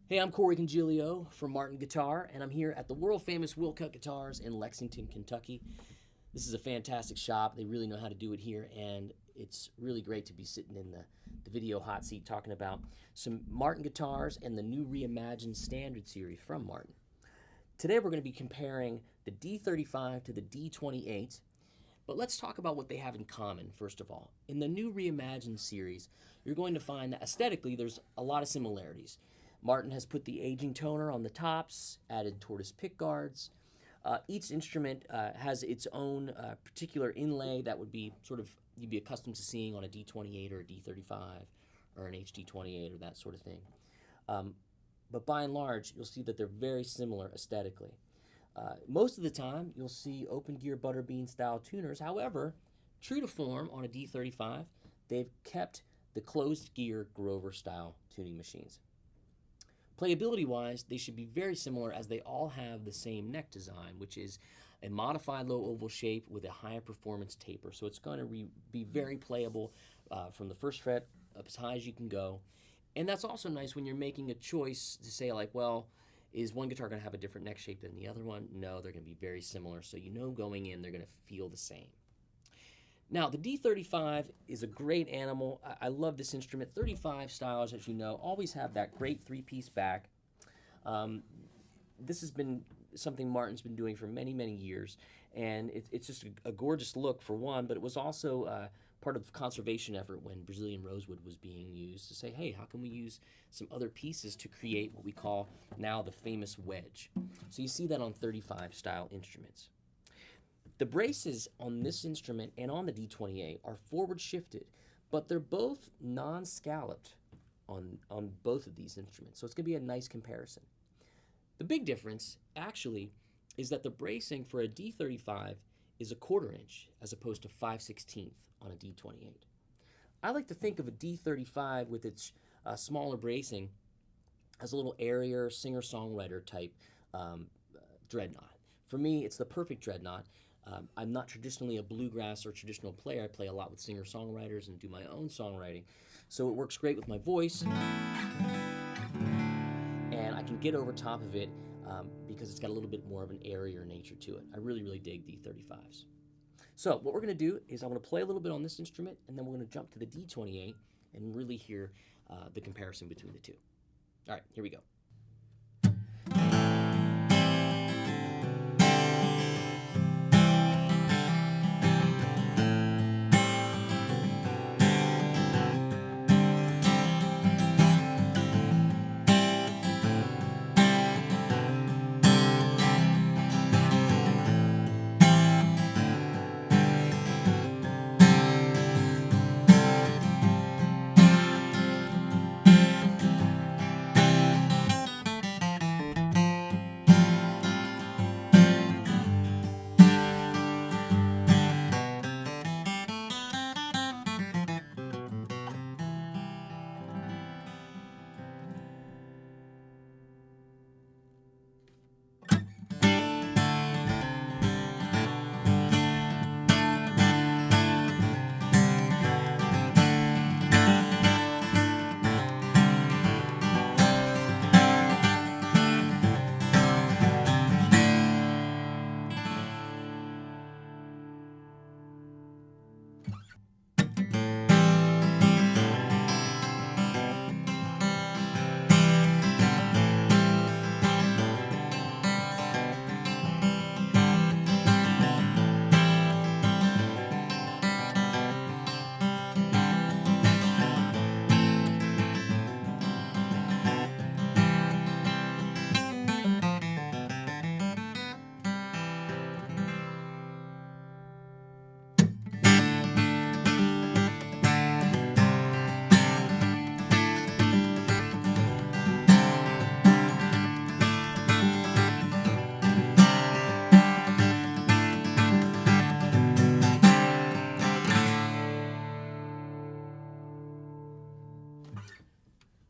Hey, I'm Corey Congilio from Martin Guitar, and I'm here at the world-famous Willcutt Guitars in Lexington, Kentucky. This is a fantastic shop. They really know how to do it here, and it's really great to be sitting in the video hot seat talking about some Martin guitars and the new reimagined standard series from Martin. Today we're going to be comparing the D-35 to the D-28, but let's talk about what they have in common, first of all. In the new reimagined series, you're going to find that aesthetically there's a lot of similarities. Martin has put the aging toner on the tops, added tortoise pick guards. Each instrument has its own particular inlay that would be sort of you'd be accustomed to seeing on a D-28 or a D-35 or an HD-28 or that sort of thing. But by and large, you'll see that they're very similar aesthetically. Most of the time, you'll see open gear butterbean style tuners. However, true to form on a D-35, they've kept the closed gear Grover style tuning machines. Playability-wise, they should be very similar as they all have the same neck design, which is a modified low oval shape with a higher performance taper. So it's going to be very playable from the first fret up as high as you can go. And that's also nice when you're making a choice to say like, well, is one guitar going to have a different neck shape than the other one? No, they're going to be very similar. So you know going in, they're going to feel the same. Now, the D-35 is a great animal. I love this instrument. 35 styles, as you know, always have that great three-piece back. This has been something Martin's been doing for many, many years, and it's just a gorgeous look for one, but it was also part of the conservation effort when Brazilian rosewood was being used to say, hey, how can we use some other pieces to create what we call now the famous wedge? So you see that on 35 style instruments. The braces on this instrument and on the D-28 are forward shifted, but they're both non-scalloped on both of these instruments, so it's going to be a nice comparison. The big difference, actually, is that the bracing for a D-35 is a 1/4 inch as opposed to 5/16 on a D-28. I like to think of a D-35 with its smaller bracing as a little airier singer-songwriter type dreadnought. For me, it's the perfect dreadnought. I'm not traditionally a bluegrass or traditional player. I play a lot with singer-songwriters and do my own songwriting. So it works great with my voice, and I can get over top of it because it's got a little bit more of an airier nature to it. I really, really dig D-35s. So what we're going to do is I'm going to play a little bit on this instrument, and then we're going to jump to the D-28 and really hear the comparison between the two. All right, here we go.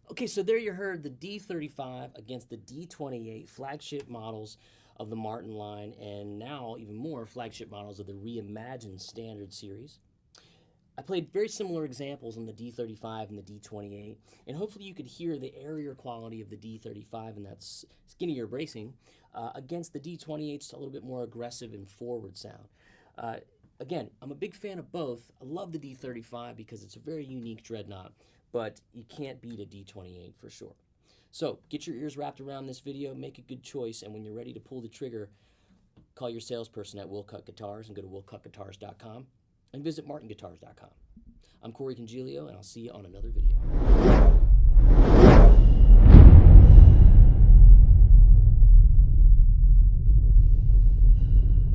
Okay, so there you heard the D-35 against the D-28 flagship models of the Martin line, and now even more flagship models of the reimagined standard series. I played very similar examples on the D-35 and the D-28, and hopefully you could hear the airier quality of the D-35 and that skinnier bracing against the D-28's a little bit more aggressive and forward sound. Again, I'm a big fan of both. I love the D-35 because it's a very unique dreadnought, but you can't beat a D-28 for sure. So get your ears wrapped around this video, make a good choice, and when you're ready to pull the trigger, call your salesperson at Willcutt Guitars and go to willcuttguitars.com and visit martinguitars.com. I'm Congilio, and I'll see you on another video.